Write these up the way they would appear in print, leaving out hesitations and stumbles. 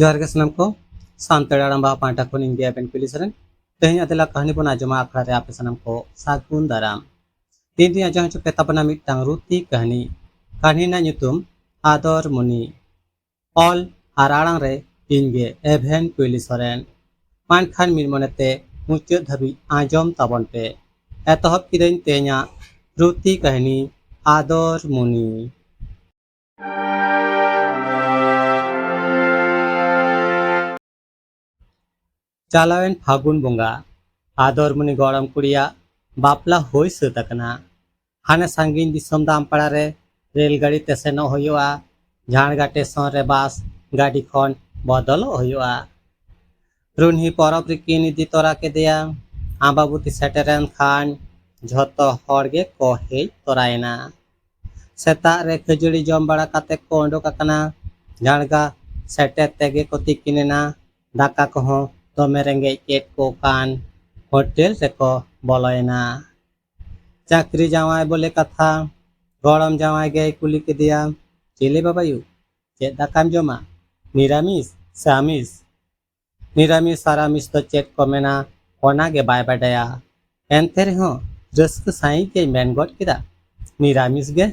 जोहार के सनम को सांतड़ आड़म बा पांटा को इंडिया पेन पुलिसरन तेहनी अदला कहानी बना जमा आखड़ा रे आपे सनम को सागुन दाराम तीन दिन अजह चुके तपना मिटतांग रुती कहानी ना nyutum आदर मुनि ऑल आराड़ांग रे इनगे एभेन पुलिसरन मान खान मिर मनते मुचाद धाबी आजम ताबन पे एतहब किदेन ते냐 रुती कहानी आदर मुनि चालावेन फागुन बंगा आदर मुनि गरम कुड़िया बापला होय सतकना हाने सांगिन दिसम दामपाड़ा रे रेलगाड़ी ते सेनो होयोआ झाणगा स्टेशन रे बास गाड़ी खन बदल होयोआ रुनही परब रिकिन इदी तोरा के दिया आबाबुती सेटरन खान झतो हरगे को हेज तोरायना सेता रे खजड़ी जम बड़ा काते को ओंडोक झाणगा सेटे तेगे को तिकिनेना दाका को दमे रेंगे चेट को कान होटल से को बोलोयना चाकरी जावाय बोले कथा गरम जावाय गे कुली के दिया चेले बाबायु चेत दाकाम जमा निरामिस सामिस निरामिस सारामिस तो चेट को मेना होना गे बाय बाडया एनते रहो रस्क साई के मेन गड किदा निरामिस गे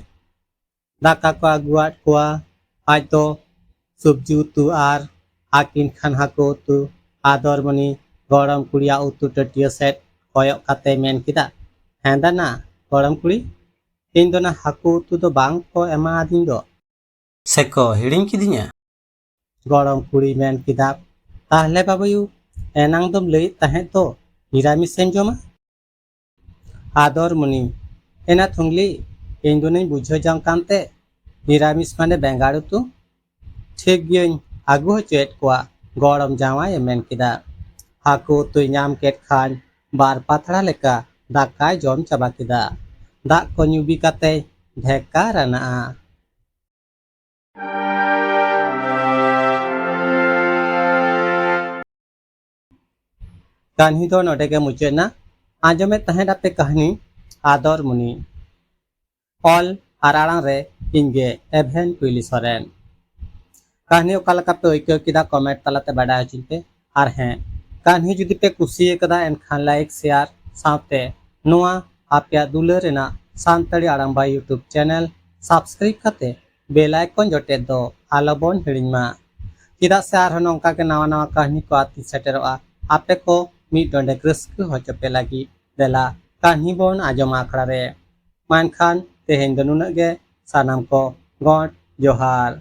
दाका को अगुआट कोआ आज तो सब्जी उतु आर आकिन खान हाको उतु आदर मुनि गरम कुड़िया उतु टटिया सेट कोयक काते मेन किदा हेंदा ना गरम कुड़ी इन दो ना हाको उतु दो बांग को एमा आदिन दो सेको हिड़िंग किदिnya गरम कुड़ी मेन किदा ताहले बाबूयु एनांग दम लई ताहे तो निरामिस सेन जमा आदर मुनि एना थुंगली इन दो नहीं बुझो जांग कांते निरामिस माने बेंगाड़ उतु ठीक गियन आगु चेट कोआ गरम जावाय मेन किदा हाको तुई नाम केट खान बार पाथड़ा लेका दाकाय जम चाबा किदा दा को न्यूबी काते ढेका राना कहानी तो नोटे के मुचेना आजमे तहे डापे कहानी आदर मुनि ऑल आराड़ांग रे इनगे एभेन पुलिसरन कहानी ओकालका पे ओइको किदा कमेंट तलाते बाडा चिनते आर हैं कहानी जुदी पे कुसी कदा एनखान लाइक शेयर साथे नोआ आपया दुलर रेना सांतड़ी आड़ांबा यूट्यूब चैनल सब्सक्राइब काते बेल आइकन जोटे दो आलोबन हिड़िंगमा किदा से आर नोंका के नवा नवा कहानी को आती सेटेरोआ आपे को मिट डोंडे रस्क होचोपे लागी देला कहानी बोन आजम आखड़ा रे मान खान तेहेन दो नुनाग गे सानाम को गॉड जोहार।